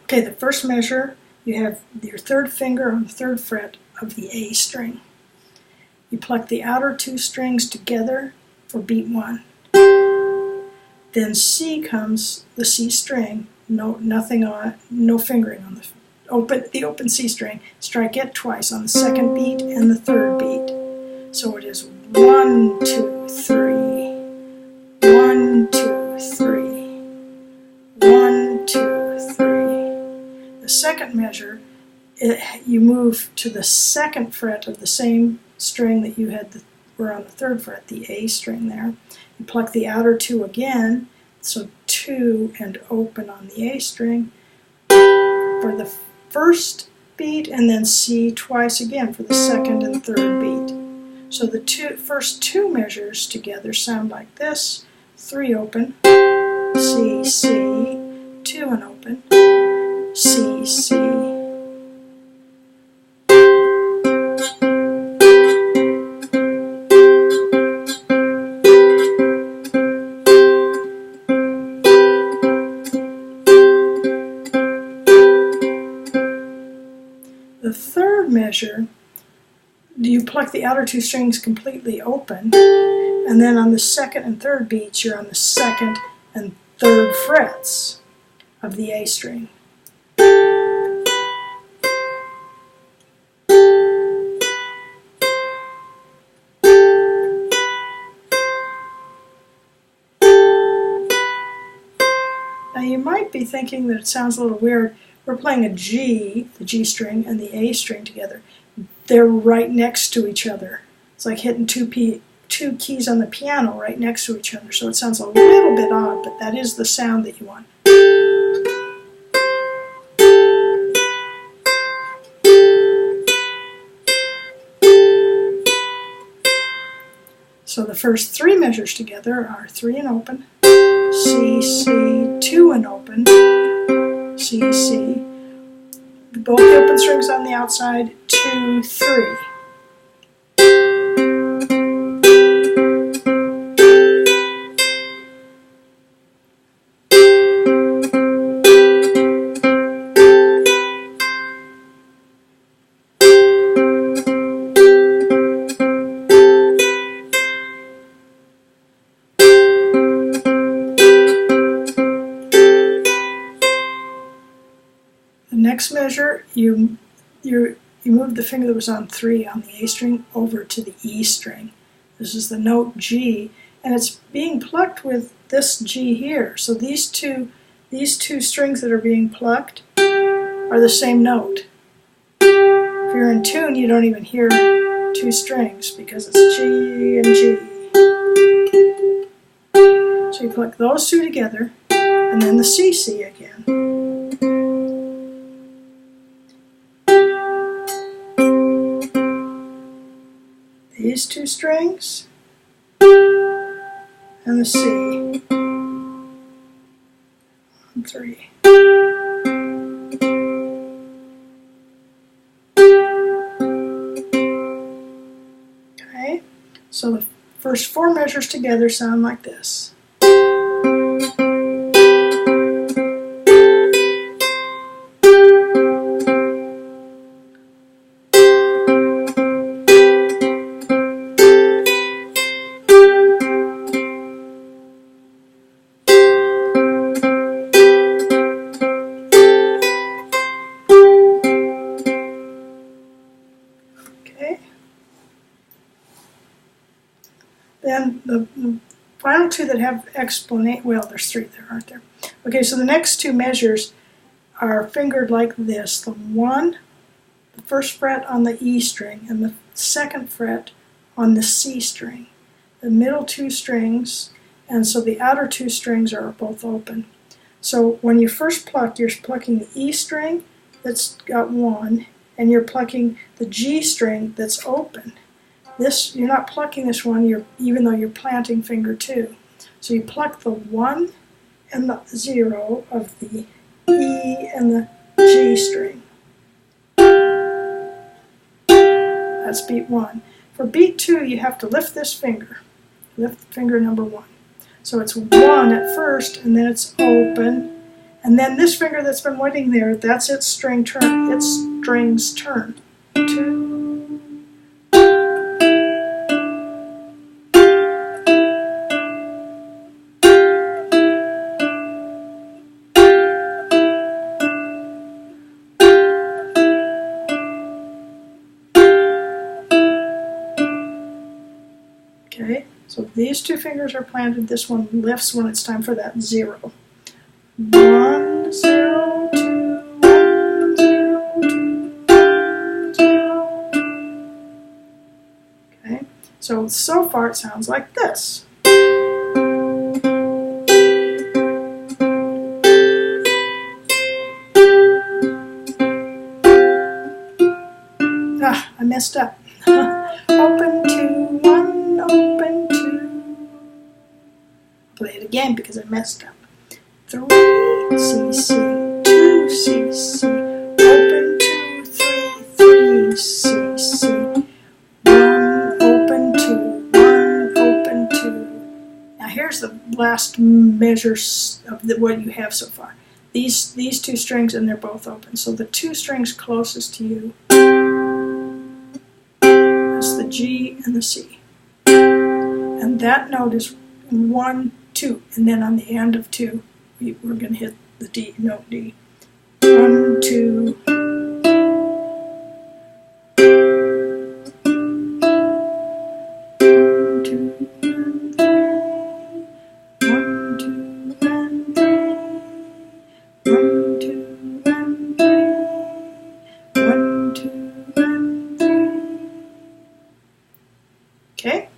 Okay, the first measure, you have your third finger on the third fret of the A string. You pluck the outer two strings together for beat 1. Then C comes the C string, no fingering on the open C string. Strike it twice on the second beat and the third beat. So it is 1, 2, 3, 1, 2, 3, 1, 2, 3. The second measure, you move to the second fret of the same string that you were on the third fret, the A string there. You pluck the outer two again, so 2 and open on the A string for the first beat, and then C twice again for the second and third beat. So the first two measures together sound like this: 3 open, C, C, 2 and open, C, C. The third measure, you pluck the outer two strings completely open, and then on the second and third beats, you're on the second and third frets of the A string. Now you might be thinking that it sounds a little weird. We're playing a G, the G string, and the A string together. They're right next to each other. It's like hitting two keys on the piano right next to each other. So it sounds a little bit odd, but that is the sound that you want. So the first 3 measures together are 3 and open, C, C, 2 and open, C, C. Both the open strings on the outside, 2, 3. Next measure, you move the finger that was on 3 on the A string over to the E string. This is the note G, and it's being plucked with this G here. So these two strings that are being plucked are the same note. If you're in tune, you don't even hear 2 strings because it's G and G. So you pluck those 2 together, and then the C again. These 2 strings, and the C, on 3. Okay, so the first 4 measures together sound like this. Then the final 2 that have explanation, well, there's 3 there, aren't there? Okay, so the next 2 measures are fingered like this. The first fret on the E string, and the second fret on the C string. The middle 2 strings, and so the outer 2 strings are both open. So when you first pluck, you're plucking the E string that's got 1, and you're plucking the G string that's open. You're not plucking this one, even though you're planting finger 2. So you pluck the 1 and the 0 of the E and the G string. That's beat 1. For beat 2, you have to lift this finger. Lift finger number 1. So it's 1 at first, and then it's open, And then this finger that's been waiting there, that's its string turn. Its string's turn. 2. Okay, so these 2 fingers are planted. This one lifts when it's time for that 0. 1, 0, 2, 1, 0, 2, 1, 0. Okay, so far it sounds like this. I messed up. Open 2, 1, open 2. Play it again because I messed up. 3, C, C, 2, C, C. Open 2, 3, 3, C, C. 1, open 2, 1, open 2. Now here's the last measure of what you have so far. These 2 strings, and they're both open. So the 2 strings closest to you, that's the G and the C. And that note is 1, 2, and then on the end of 2, we're going to hit the D, note D. 1, 2. 1, 2, and 3. 1, 2, and 3. 1, 2, and 3. 1, 2, and 3. Okay.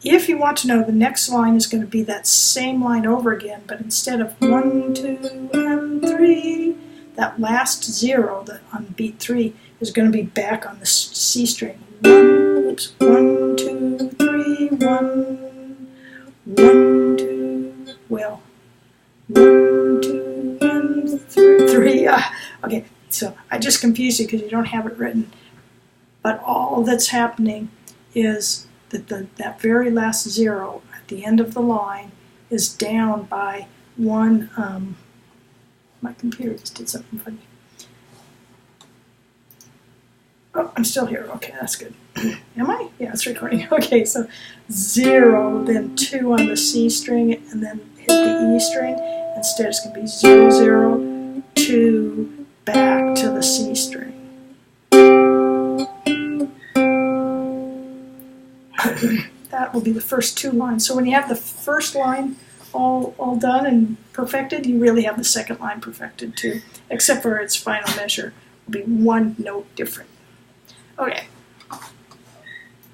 If you want to know, the next line is going to be that same line over again, but instead of 1, 2, and 3, that last 0 on beat 3 is going to be back on the C string. 1, 2, 3, 1, 1, 2, well, 1, 2, and 3. Okay, so I just confused you because you don't have it written. But all that's happening is that very last 0 at the end of the line is down by 1. My computer just did something funny. Oh, I'm still here. Okay, that's good. Am I? Yeah, it's recording. Okay, so 0, then 2 on the C string, and then hit the E string. Instead, it's going to be 0, 0, 2, back to the C string. That will be the first 2 lines. So when you have the first line all done and perfected, you really have the second line perfected too, except for its final measure will be 1 note different. Okay.